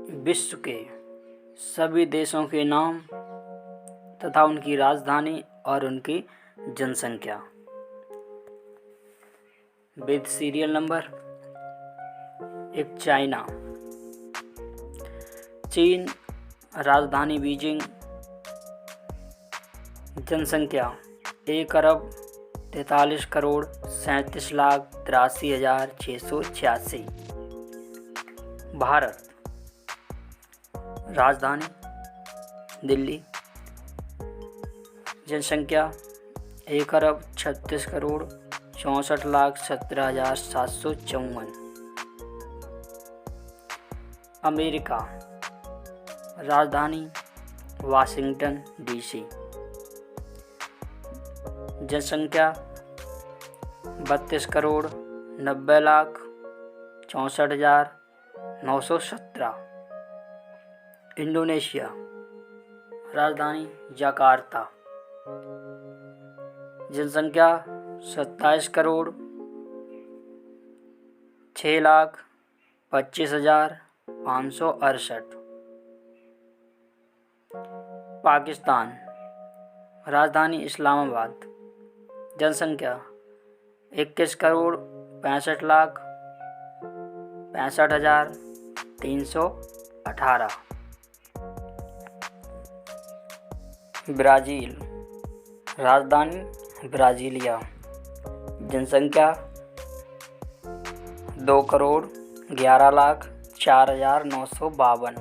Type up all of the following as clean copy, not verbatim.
विश्व के सभी देशों के नाम तथा उनकी राजधानी और उनकी जनसंख्या। With serial number. 1 चाइना, चीन, राजधानी बीजिंग, जनसंख्या 1,43,37,83,686। भारत, राजधानी दिल्ली, जनसंख्या 1,36,64,17,17,754। अमेरिका, राजधानी वाशिंगटन डीसी, जनसंख्या 32,90,64,917। इंडोनेशिया, राजधानी जकार्ता, जनसंख्या 27,06,25,568। पाकिस्तान, राजधानी इस्लामाबाद, जनसंख्या 21,65,65,318। ब्राज़ील, राजधानी ब्राज़ीलिया, जनसंख्या 2,11,04,952।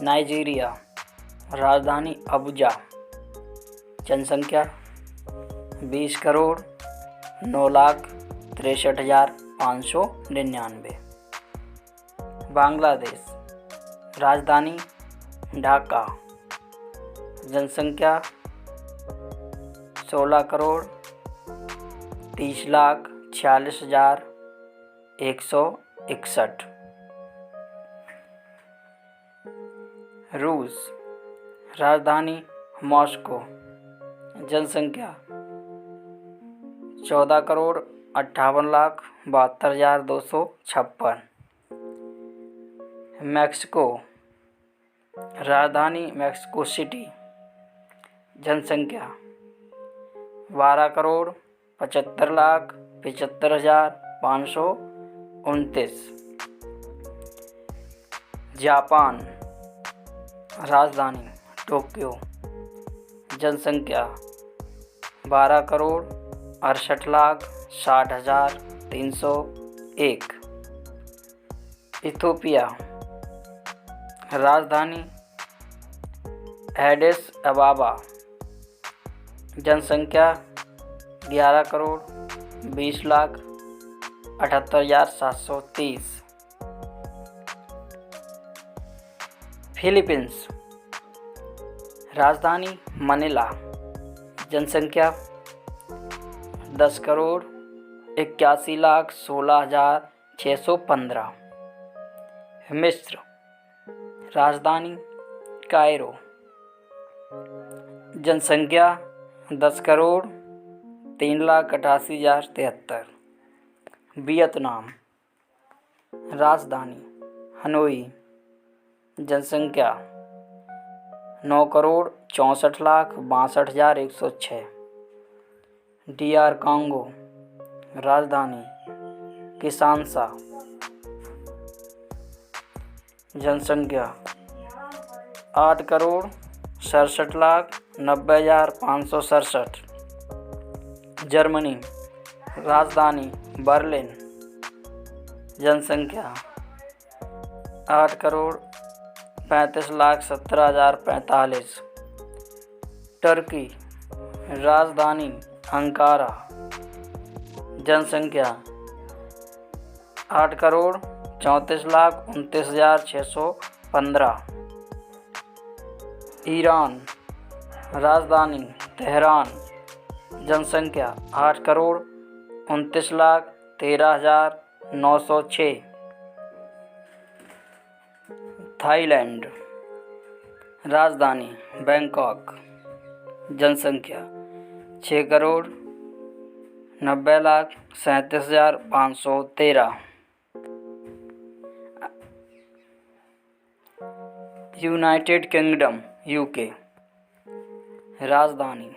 नाइजीरिया, राजधानी अबुजा, जनसंख्या 20,09,63,599। बांग्लादेश, राजधानी ढाका, जनसंख्या 16,30,46,161। रूस, राजधानी मॉस्को, जनसंख्या 14,58,72,256। मैक्सिको, राजधानी मैक्सिको सिटी, जनसंख्या 12,75,75,529। जापान, राजधानी टोक्यो, जनसंख्या 12,68,60,301। इथियोपिया, राजधानी एडिस अबाबा, जनसंख्या 11,20,78,730। फिलीपींस, राजधानी मनीला, जनसंख्या 10,81,16,615। मिस्र, राजधानी कायरो, जनसंख्या 10,03,88,073। वियतनाम, राजधानी हनोई, जनसंख्या 9,64,62,106। DR कांगो, राजधानी किसानसा, जनसंख्या 8,67,90,567। जर्मनी, राजधानी बर्लिन, जनसंख्या 8,35,17,045। टर्की, राजधानी अंकारा, जनसंख्या 8,34,29,615। ईरान, राजधानी तेहरान, जनसंख्या 8,29,13,906। थाईलैंड, राजधानी बैंकॉक, जनसंख्या 6,90,37,513। United kingdom UK. राजधानी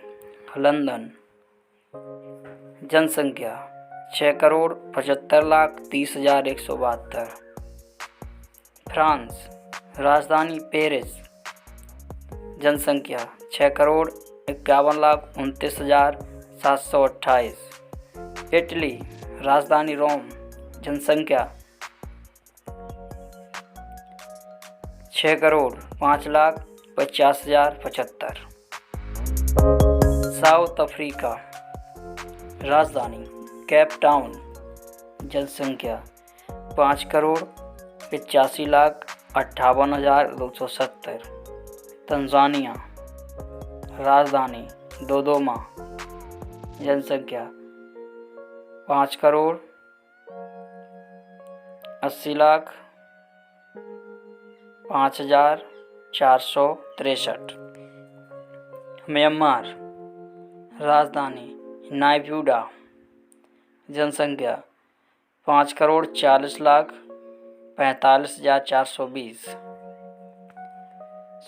लंदन। जनसंख्या 6,75,30,172। फ्रांस। राजधानी पेरिस। जनसंख्या 6,51,29,728। इटली। राजधानी रोम। जनसंख्या 6,05,50,075। South Africa. राजधानी केप टाउन। जनसंख्या 5,85,58,270। तंजानिया। राजधानी दोदोमा। जनसंख्या 5,80,05,463। म्यांमार। राजधानी नायपीयूडा। जनसंख्या 5,40,45,420।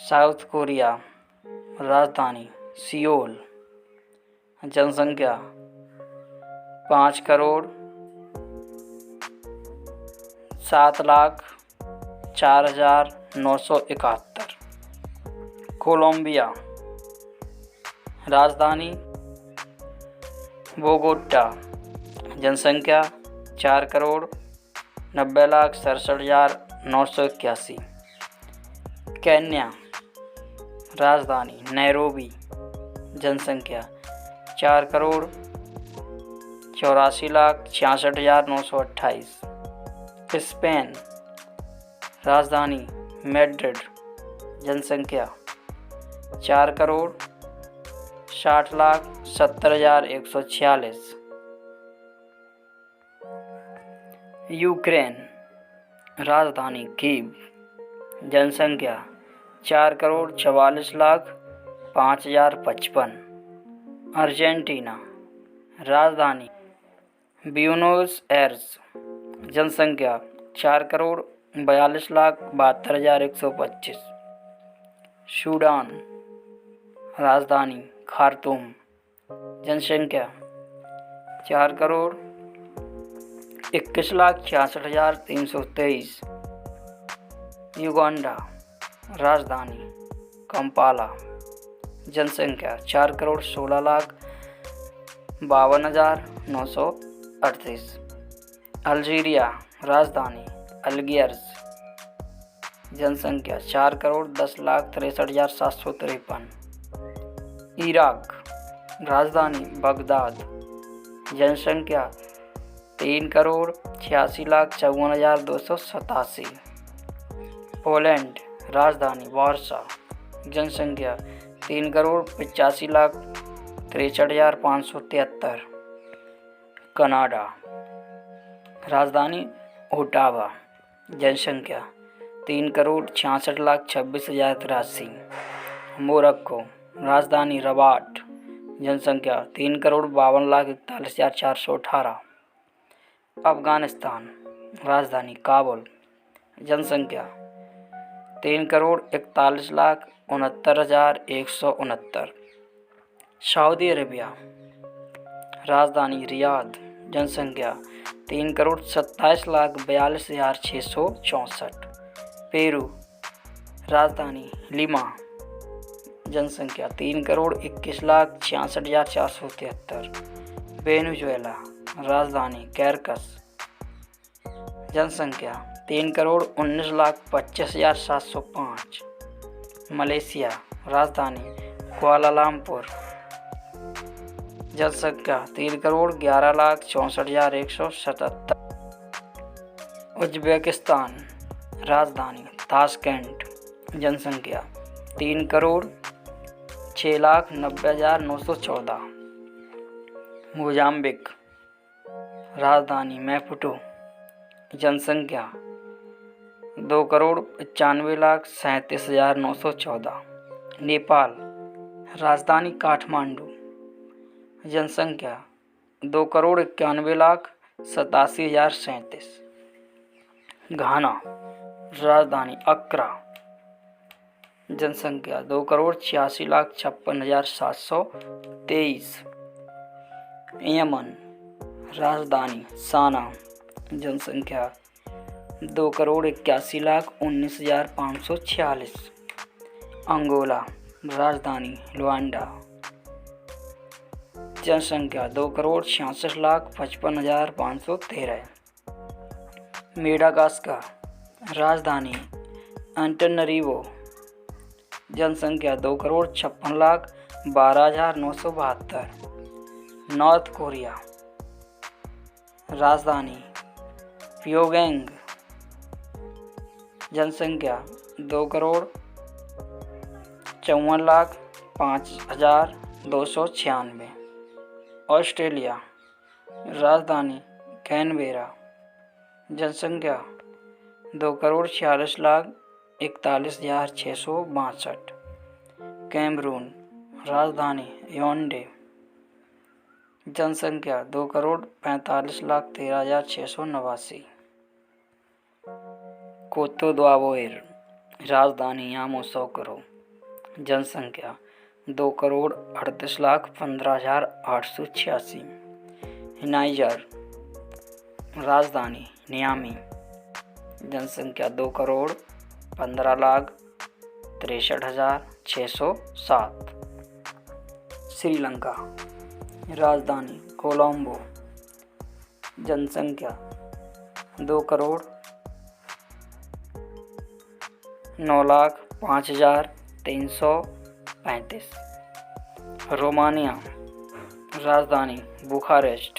South Korea. राजधानी सियोल। जनसंख्या 5,07,04,971। कोलंबिया। राजधानी बोगोटा। जनसंख्या 4,90,67,981। केन्या। राजधानी नैरोबी। जनसंख्या 4,84,66,928। स्पेन। राजधानी मैड्रिड। जनसंख्या 4,60,70,146। यूक्रेन। राजधानी कीव। जनसंख्या 4,44,05,055। अर्जेंटीना। राजधानी ब्यूनोस एयर्स। जनसंख्या 4,42,72,125। सूडान। राजधानी खार्तूम। जनसंख्या 4,21,66,323। युगांडा। राजधानी कंपाला। जनसंख्या 4,16,52,938। अल्जीरिया। राजधानी अल्गियर्स। जनसंख्या 4,10,63,753। इराक। राजधानी बगदाद। जनसंख्या 3,86,54,287। पोलैंड। राजधानी वार्सा। जनसंख्या 3,85,63,573। कनाडा। राजधानी ओटावा। जनसंख्या 3,66,26,083। मोरक्को। राजधानी रबाट। जनसंख्या 3,52,41,418। अफगानिस्तान। राजधानी काबुल। जनसंख्या 3,41,69,169। Saudi Arabia. राजधानी रियाद। जनसंख्या 3,27,42,664। पेरू। राजधानी लिमा। जनसंख्या 3,21,66,473। वेनेजुएला। राजधानी कैरकस। जनसंख्या 3,19,25,705। मलेशिया। राजधानी कुआलालंपुर। जनसंख्या 3,11,64,177। उज्बेकिस्तान। राजधानी ताशकेंट। जनसंख्या 3,06,90,914। मोजाम्बिक। राजधानी मैपुटो। जनसंख्या 2,95,37,914। नेपाल। राजधानी काठमांडू। जनसंख्या 2,91,87,037। घाना। राजधानी अक्रा। जनसंख्या 2,86,56,723। यमन राजधानी साना, जनसंख्या 2,81,19,546। अंगोला राजधानी लुआंडा, जनसंख्या 2,66,55,513। मेडागास्कर राजधानी एंटनरीवो, जनसंख्या 2,56,12,972। नॉर्थ कोरिया राजधानी प्योंगयांग, जनसंख्या 2,54,05,296। ऑस्ट्रेलिया राजधानी कैनबेरा, जनसंख्या 2,46,41,662। कैमरून राजधानी याओंडे, जनसंख्या 2,45,13,689। कोतो द्वावोर राजधानी यामोसोकरो, जनसंख्या 2,38,15,886। नाइजर राजधानी नियामी, जनसंख्या 2,15,63,607। श्रीलंका राजधानी कोलंबो, जनसंख्या 2,09,05,335। रोमानिया राजधानी बुखारेस्ट,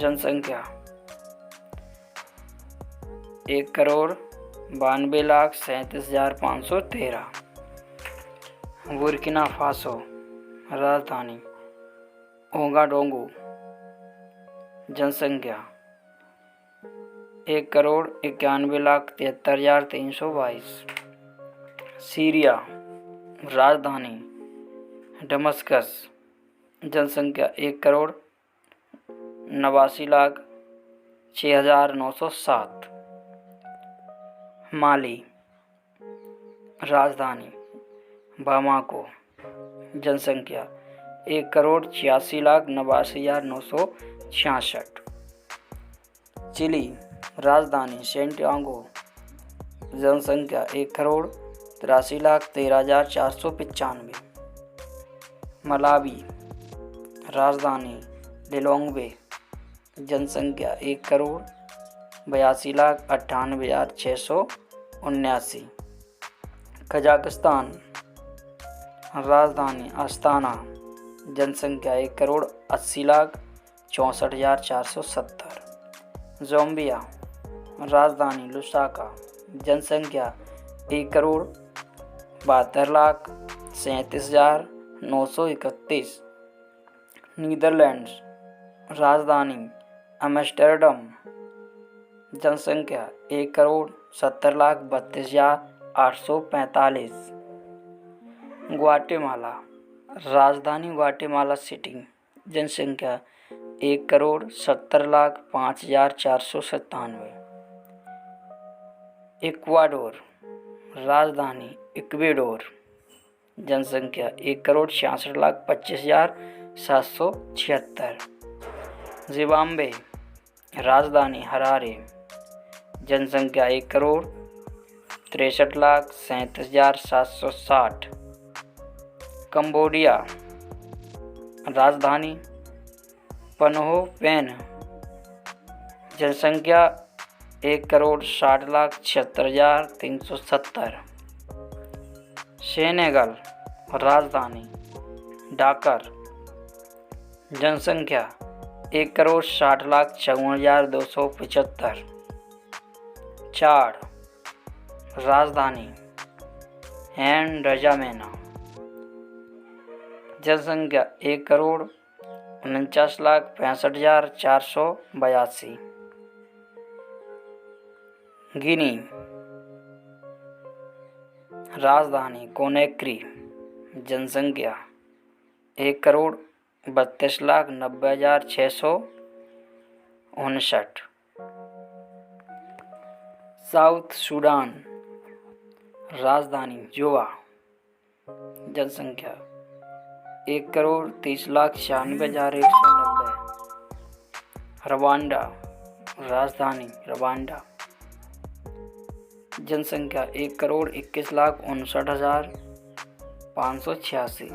जनसंख्या 1,92,37,513। बुर्किना फासो राजधानी ओगाडोगो, जनसंख्या 1,91,73,322। सीरिया राजधानी दमस्कस, जनसंख्या 1,89,06,907। माली राजधानी बामाको, जनसंख्या 1,86,89,966। चिली राजधानी सैंटियागो, जनसंख्या 1,83,13,495। मलावी राजधानी लिलोंग्वे, जनसंख्या 1,82,98,679। कजाकिस्तान राजधानी अस्ताना, जनसंख्या 1,80,64,470। ज़ाम्बिया राजधानी लुसाका, जनसंख्या 1,72,37,931। नीदरलैंड्स राजधानी एम्स्टर्डम, जनसंख्या 1,70,32,845। ग्वाटेमाला राजधानी ग्वाटेमाला सिटी, जनसंख्या 1,70,05,497। इक्वाडोर राजधानी इक्वेडोर, जनसंख्या 1,66,25,776। जिम्बाब्वे राजधानी हरारे, जनसंख्या 1,63,37,760। कंबोडिया राजधानी पनोह पेन, जनसंख्या 1,60,76,370। सेनेगल राजधानी ढाका, जनसंख्या 1,60,54,275। चाड राजधानी एन-डजामेना, जनसंख्या 1,49,65,482। गिनी राजधानी कोनेक्री, जनसंख्या 1,32,90,659। साउथ सूडान राजधानी जोवा। जनसंख्या 1,30,96,190। रवांडा, राजधानी रवांडा। जनसंख्या 1,21,59,586।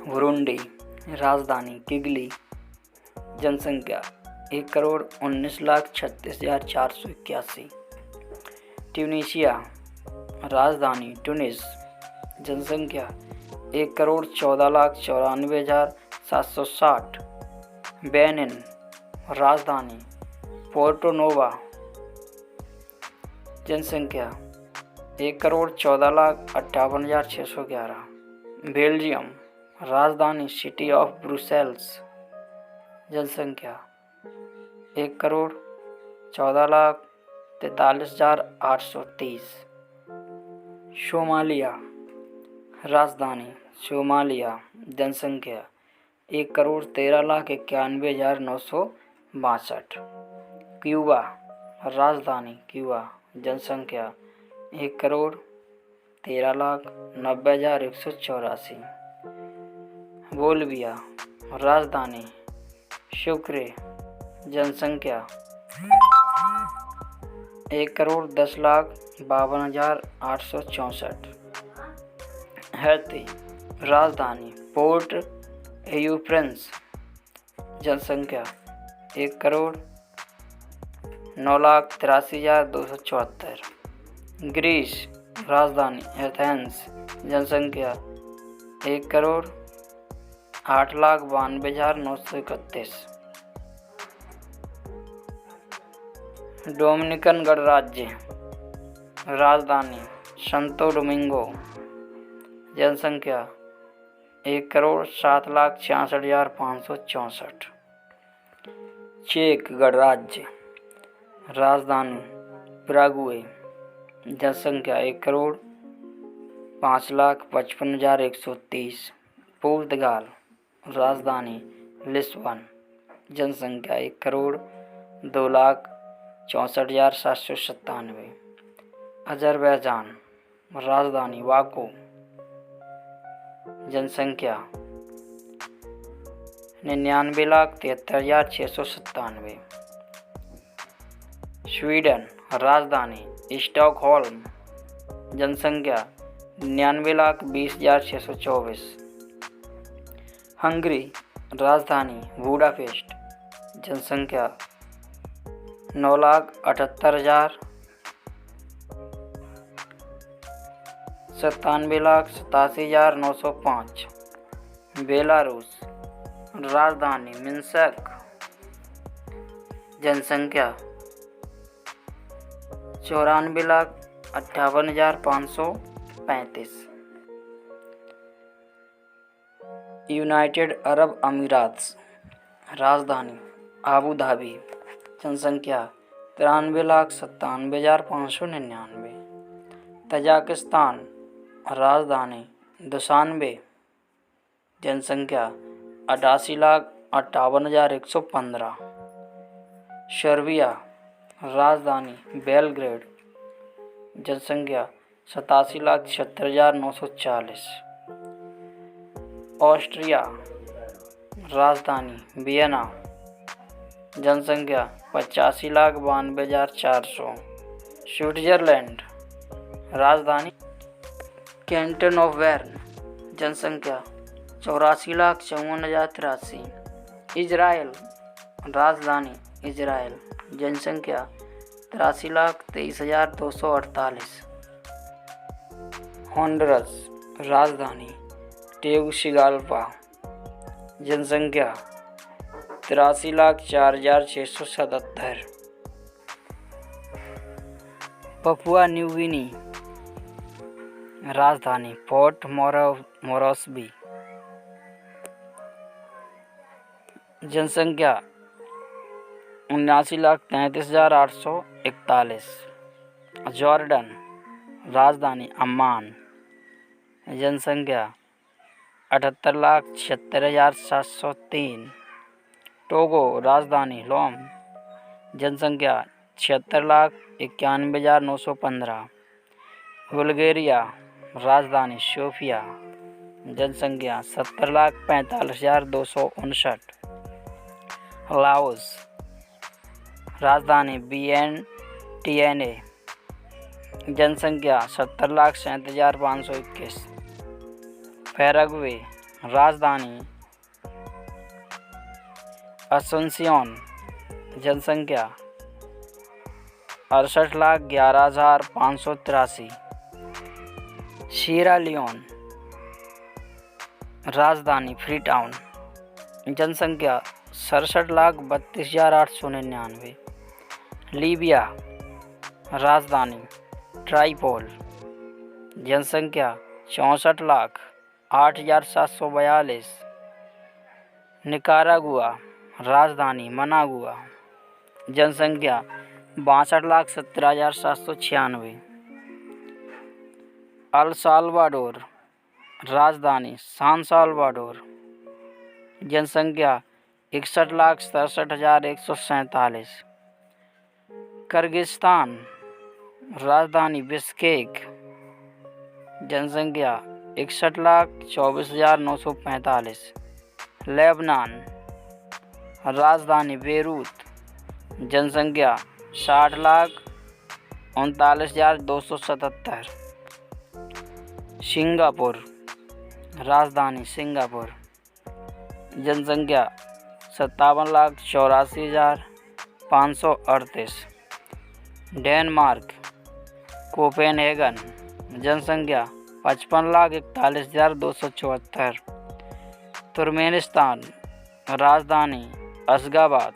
बुरुंडी, राजधानी किगली। जनसंख्या 1,19,36,481। ट्यूनीशिया, राजधानी टूनिस। जनसंख्या 1,14,94,760। बेनिन, राजधानी पोर्टो नोवा। जनसंख्या 1,14,58,611। बेल्जियम, राजधानी सिटी ऑफ ब्रुसेल्स। जनसंख्या 1,14,43,830। सोमालिया, राजधानी सोमालिया। जनसंख्या 1,13,91,962। क्यूबा, राजधानी क्यूबा। जनसंख्या 1,13,90,184। बोलिविया, राजधानी सुक्रे। जनसंख्या 1,10,52,864। हैती, राजधानी पोर्ट एयू प्रिंस। जनसंख्या 1,09,83,274। ग्रीस, राजधानी एथेंस। जनसंख्या 1,08,92,931। डोमिनिकन गणराज्य, राजधानी संतो डोमिंगो। जनसंख्या 1,07,66,564। चेक गणराज्य, राजधानी प्रागुए। जनसंख्या 1,05,55,130। पुर्तगाल, राजधानी लिस्बन। जनसंख्या 1,02,64,797। अजरबैजान, राजधानी बाकू। जनसंख्या 99,73,697। स्वीडन, राजधानी स्टॉकहोल्म। जनसंख्या 99,20,624। हंगरी, राजधानी बुडापेस्ट। जनसंख्या 9,78,000। 97,87,905। बेलारूस, राजधानी मिन्स्क। जनसंख्या 94,58,535। यूनाइटेड अरब अमीरात, राजधानी आबू धाबी। जनसंख्या 93,97,599। तजाकिस्तान, राजधानी दुशान्बे। जनसंख्या 88,58,115। सर्बिया, राजधानी बेलग्रेड। जनसंख्या 87,76,940। ऑस्ट्रिया, राजधानी वियना। जनसंख्या 85,92,400। स्विट्जरलैंड, राजधानी कैंटन ऑफ बेर्न। जनसंख्या 84,54,083। इजराइल, राजधानी इजराइल। जनसंख्या 83,23,248। होंडुरास, राजधानी टेगुसिगाल्पा। जनसंख्या 83,04,677। पपुआ न्यू गिनी, राजधानी पोर्ट मोरेस्बी। जनसंख्या 79,33,841। जॉर्डन, राजधानी अम्मान। जनसंख्या 78,76,703। टोगो, राजधानी लोम। जनसंख्या 76,91,915। बुल्गारिया, राजधानी सोफिया, जनसंख्या 70,45,259। लाओस, राजधानी वियेंटियाने, जनसंख्या 70,37,521। पैराग्वे, राजधानी असुंसियोन, जनसंख्या 68,11,583। सीरा लियोन, राजधानी फ्रीटाउन, जनसंख्या 67,32,899। लीबिया, राजधानी ट्राइपोल, जनसंख्या 64,08,742। निकारागुआ, राजधानी मनागुआ, जनसंख्या 62,17,796। अल साल्वाडोर, राजधानी सान साल्वाडोर, जनसंख्या 61,67,147। किर्गिस्तान, राजधानी बिश्केक, जनसंख्या 61,24,945। लेबनान, राजधानी बेरूत, जनसंख्या 60,39,277। सिंगापुर, राजधानी सिंगापुर, जनसंख्या 57,84,538। डेनमार्क, कोपेनहेगन, जनसंख्या 55,41,274। तुर्कमेनिस्तान, राजधानी अशगाबाद,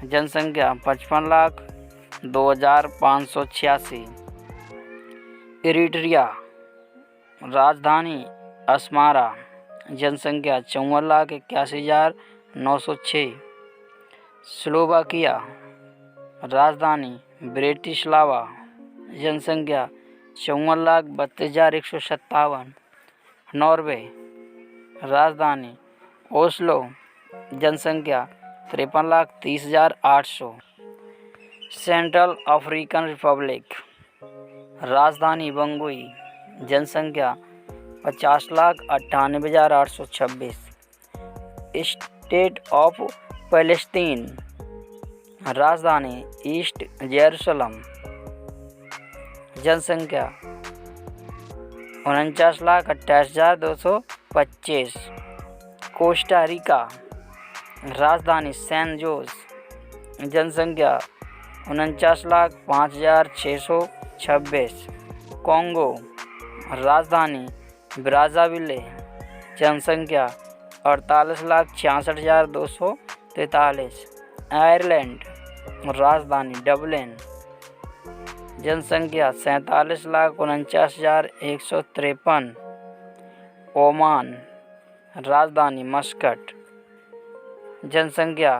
जनसंख्या 55,02,586। इरिट्रिया, राजधानी अस्मारा, जनसंख्या 54,81,906। स्लोवाकिया, राजधानी ब्रेटिस्लावा, जनसंख्या 54,32,157। नॉर्वे, राजधानी ओस्लो, जनसंख्या 53,30,800। सेंट्रल अफ्रीकन रिपब्लिक, राजधानी बंगुई, जनसंख्या 50,98,826। स्टेट ऑफ पैलेस्टीन, राजधानी ईस्ट जेरूसलम, जनसंख्या 49,28,225। कोस्टा रिका, राजधानी सैन जोस, जनसंख्या 49,05,626। कॉन्गो, राजधानी ब्राज़ाविले, जनसंख्या 48,66,243। आयरलैंड, राजधानी डबलिन, जनसंख्या 47,49,153। ओमान, राजधानी मस्कट, जनसंख्या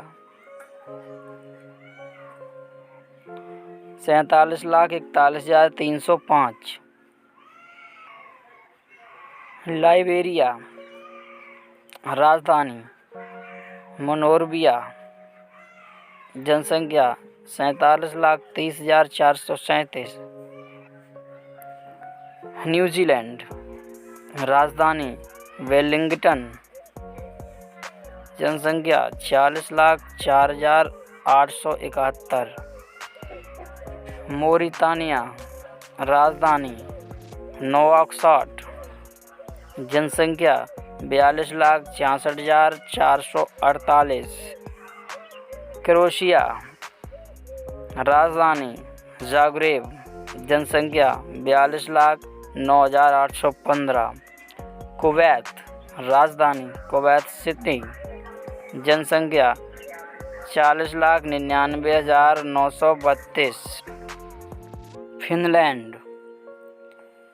47,41,305। लाइबेरिया, राजधानी मोनोरबिया, जनसंख्या 47,30,437। न्यूजीलैंड, राजधानी वेलिंगटन, जनसंख्या 40,04,871। मोरितानिया, राजधानी नोआक्साट, जनसंख्या 42,66,448। क्रोएशिया, राजधानी ज़ाग्रेब, जनसंख्या 42,09,815। कुवैत, राजधानी कुवैत सिटी, जनसंख्या 40,99,932। फिनलैंड,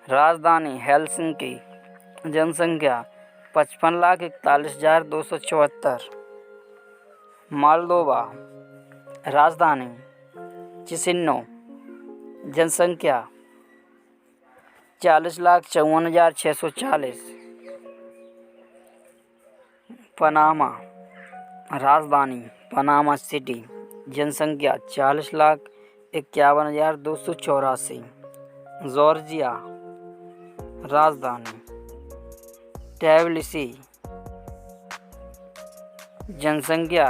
राजधानी हेलसिंकी, जनसंख्या 55,41,274। मोल्दोवा, राजधानी चिसिनो, जनसंख्या 40,54,640। पनामा, राजधानी पनामा सिटी, जनसंख्या 40,51,284। जॉर्जिया। राजधानी ट्बिलिसी। जनसंख्या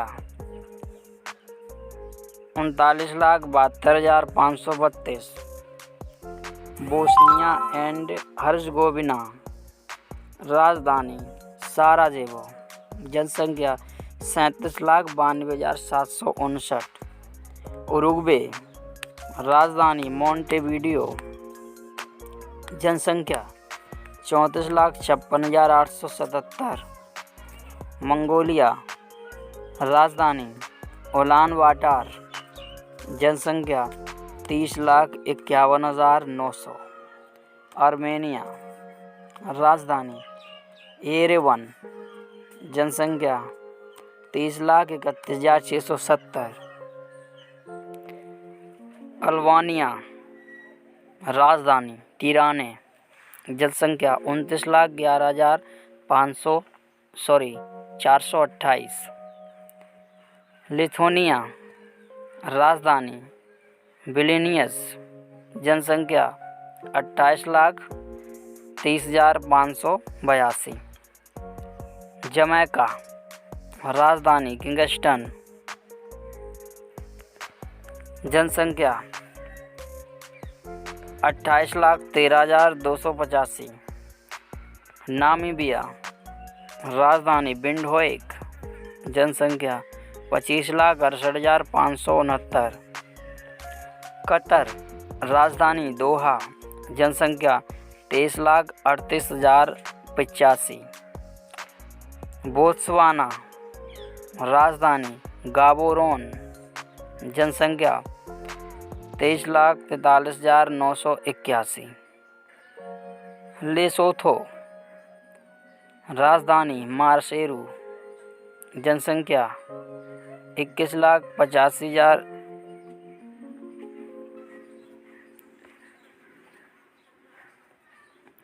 39,72,532। Bosnia and Herzegovina. राजधानी साराजेवो। जनसंख्या 37,92,759। उरुग्वे। राजधानी मोंटेवीडियो। जनसंख्या 34,56,877। मंगोलिया। राजधानी उलान बाटर। जनसंख्या 30,51,900। आर्मेनिया। राजधानी येरेवन। जनसंख्या 30,31,670। अल्बानिया। राजधानी तिराने। जनसंख्या 29,11,428। लिथुआनिया। राजधानी विल्नियस। जनसंख्या 28,30,582। जमैका। राजधानी किंगस्टन। जनसंख्या 28,13,285। नामीबिया। राजधानी विंडहोक। जनसंख्या 25,68,569। कतर। राजधानी दोहा। जनसंख्या 23,38,085। बोत्सवाना। राजधानी गाबोरोन। जनसंख्या 23,43,981। लेसोथो। राजधानी मार्सेरू। जनसंख्या 21,85,000।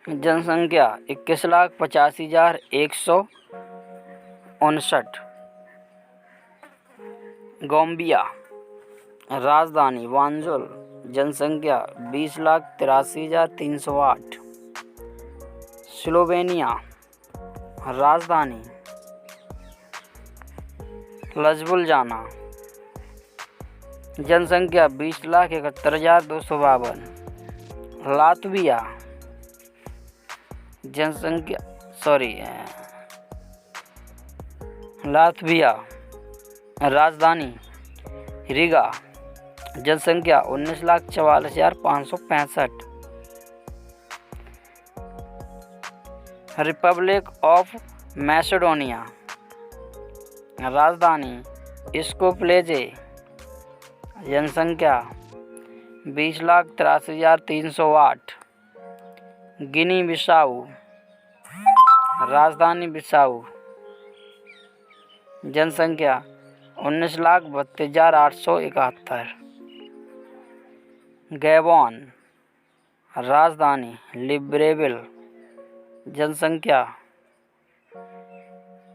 जनसंख्या 21,85,159। गाम्बिया। राजधानी बांजुल। जनसंख्या 20,83,308। स्लोवेनिया। राजधानी लज्बुलजाना। जनसंख्या 20,71,252। लात्विया। लात्विया। राजधानी रिगा। जनसंख्या 19,44,565। Republic of Macedonia. राजधानी स्कोप्लेजे। जनसंख्या 20,83,308। गिनी बिसाऊ। राजधानी बिसाऊ। जनसंख्या 19,32,871। गैबोन। राजधानी लिब्रेविल। जनसंख्या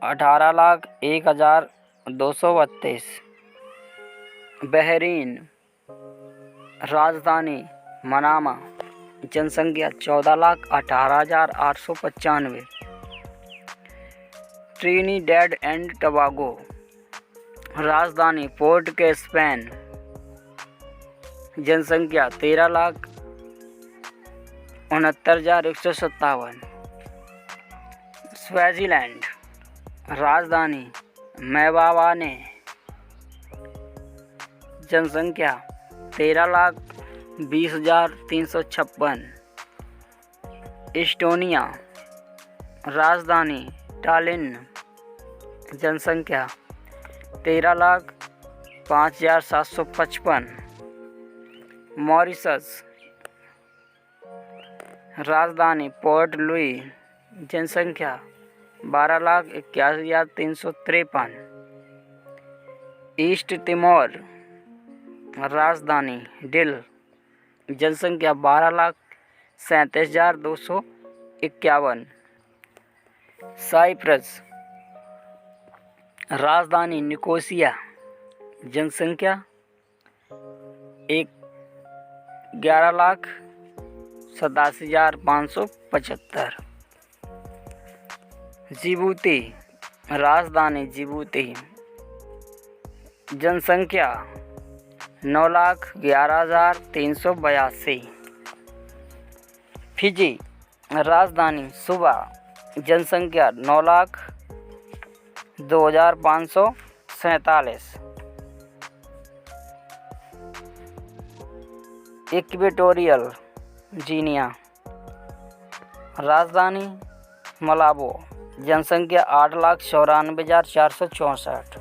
18,01,232। बहरीन। राजधानी मनामा। जनसंख्या 14,18,895। Trinidad and Tobago. राजधानी पोर्ट के स्पेन। जनसंख्या 13,69,157। स्वाजीलैंड। राजधानी मैबावाने। जनसंख्या 13,20,356। इस्टोनिया। राजधानी टालिन। जनसंख्या 13,05,755। मॉरिशस। राजधानी पोर्ट लुई। जनसंख्या 12,81,353। East Timor. राजधानी डिल। जनसंख्या 12,37,251। साइप्रस। राजधानी निकोसिया। जनसंख्या 11,00,00 87,575। जिबूती, राजधानी जिबूती, जनसंख्या 9,11,382। फिजी, राजधानी सुबा, जनसंख्या 9,02,547। इक्वेटोरियल गिनिया, राजधानी मलाबो, जनसंख्या 8,94,464।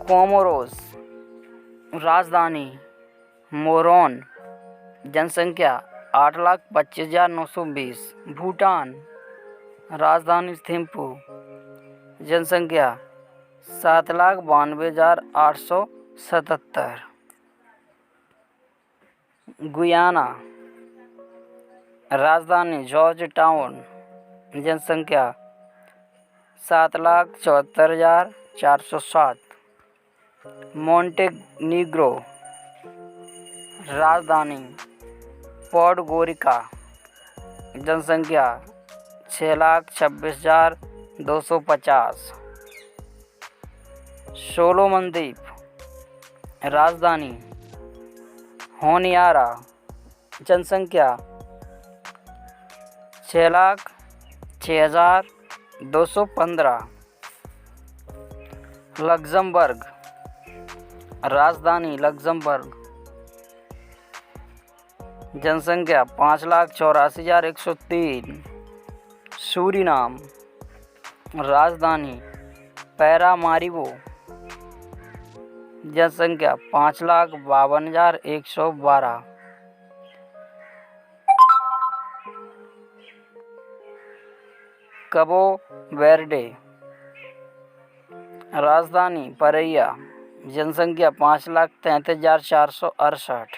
कोमोरोस, राजधानी मोरोन, जनसंख्या 8,25,920। भूटान, राजधानी थिम्पू, जनसंख्या 7,92,877। गुयाना, राजधानी जॉर्ज टाउन, जनसंख्या 7,74,407। मोंटेनीग्रो, राजधानी पोडगोरिका, जनसंख्या 6,26,250। सोलोमन द्वीप, राजधानी होनियारा, जनसंख्या 6,06,215। लग्जमबर्ग, राजधानी लग्जमबर्ग, जनसंख्या 5,84,103। सूरीनाम, राजधानी पैरामारिबो, जनसंख्या 5,52,112। कबो वेर्डे, राजधानी परैया, जनसंख्या 5,33,468।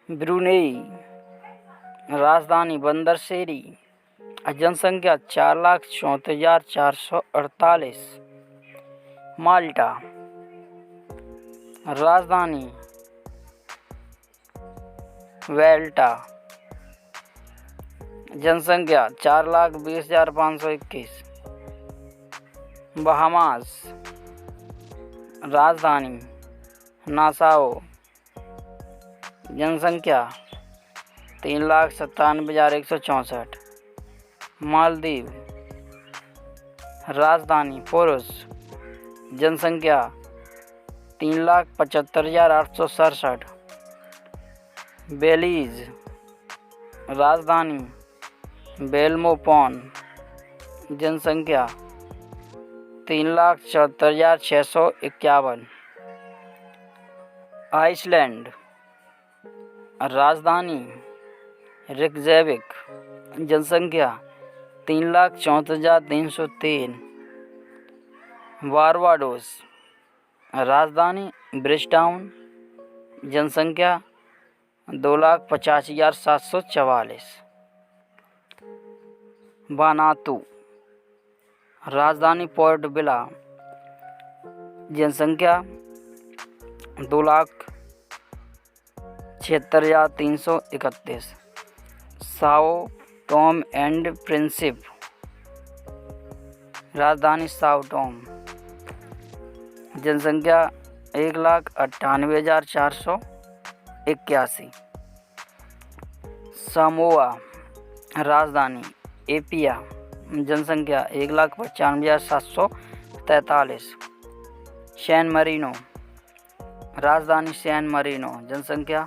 ब्रुनेई, राजधानी बंदरसेरी, जनसंख्या 4,34,448। माल्टा, राजधानी वेल्टा, जनसंख्या 4,20,521। बहामास, राजधानी नासाओ, जनसंख्या 3,97,164। मालदीव, राजधानी पोरस, जनसंख्या 3,75,867। बेलीज, राजधानी बेल्मोपॉन, जनसंख्या 3,74,651। आइसलैंड, राजधानी रिकजैविक, जनसंख्या 3,34,303। बारबाडोस, राजधानी ब्रिजटाउन, जनसंख्या 2,85,744। वानातू, राजधानी पोर्ट विला, जनसंख्या 2,76,331। साओ टोम एंड प्रिंसिप, राजधानी साओ टोम, जनसंख्या 1,98,481। सामोआ, राजधानी एपिया, जनसंख्या 1,95,743। सैन मरीनो, राजधानी सैन मरीनो, जनसंख्या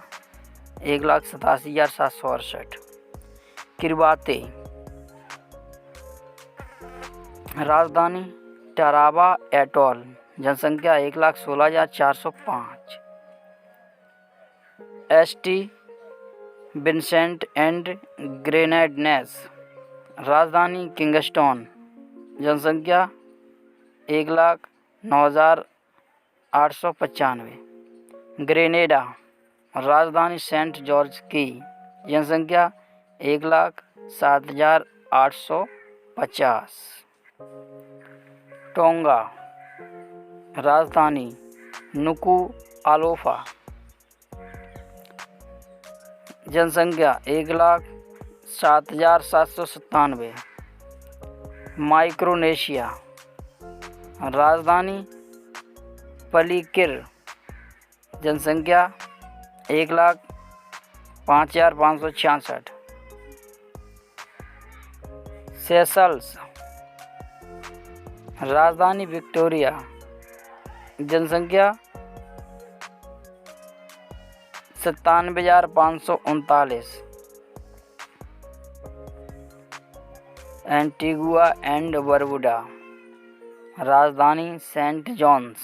1,87,768। किरबाते, राजधानी टारावा एटोल, जनसंख्या 1,16,405। एसटी विंसेंट एंड ग्रेनेडनेस, राजधानी किंगस्टोन, जनसंख्या 1,09,895। ग्रेनेडा, राजधानी सेंट जॉर्ज की, जनसंख्या 1,07,850। टोंगा, राजधानी नुकुआलोफा, जनसंख्या 1,07,797। माइक्रोनेशिया, राजधानी पलिकिर, जनसंख्या 1,05,566। सेशल्स, राजधानी विक्टोरिया, जनसंख्या 97,539। एंटीगुआ एंड बरबुडा, राजधानी सेंट जॉन्स,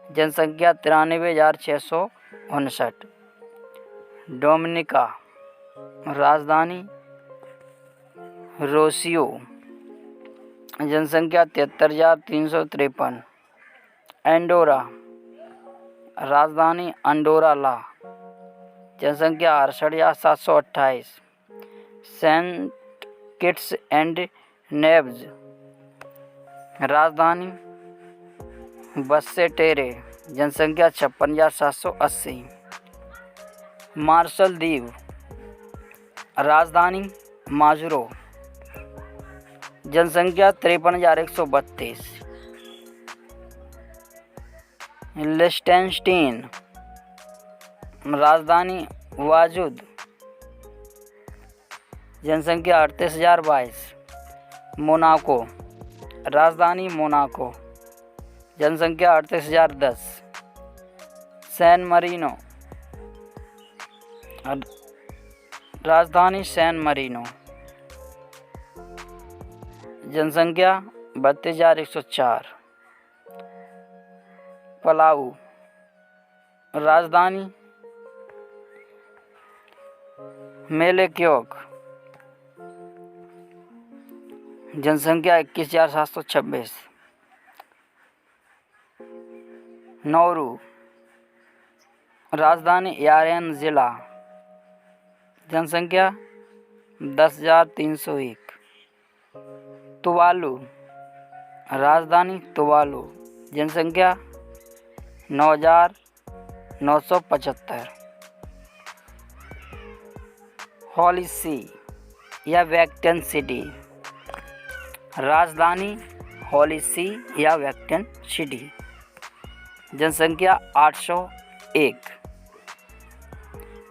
जनसंख्या 93,659। डोमिनिका, राजधानी रोसियो, जनसंख्या 73,353। एंडोरा, राजधानी अंडोरा ला, जनसंख्या 68,728। सेंट किट्स एंड नेव्स, राजधानी बस्सेटेरे, जनसंख्या 56,780। मार्शल द्वीप, राजधानी माजुरो, जनसंख्या 53,132। लिechtenstein, राजधानी वाजुद, जनसंख्या 38,022। मोनाको, राजधानी मोनाको, जनसंख्या 38,010। सैन मरीनो, राजधानी सैन मरीनो, जनसंख्या 32,104। पलाऊ, राजधानी मेलेक्योक, जनसंख्या 21,726। नौरू, राजधानी यारेन जिला, जनसंख्या 10,301। तुवालू, राजधानी तुवालू, जनसंख्या 9,975। होली सी या वैटिकन सिटी, राजधानी होली सी या वैटिकन सिटी, जनसंख्या 801।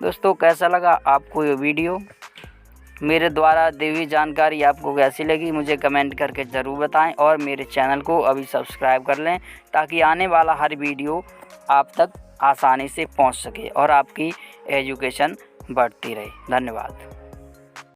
दोस्तों, कैसा लगा आपको ये वीडियो? मेरे द्वारा दी हुई जानकारी आपको कैसी लगी मुझे कमेंट करके ज़रूर बताएं और मेरे चैनल को अभी सब्सक्राइब कर लें ताकि आने वाला हर वीडियो आप तक आसानी से पहुंच सके और आपकी एजुकेशन बढ़ती रहे। धन्यवाद।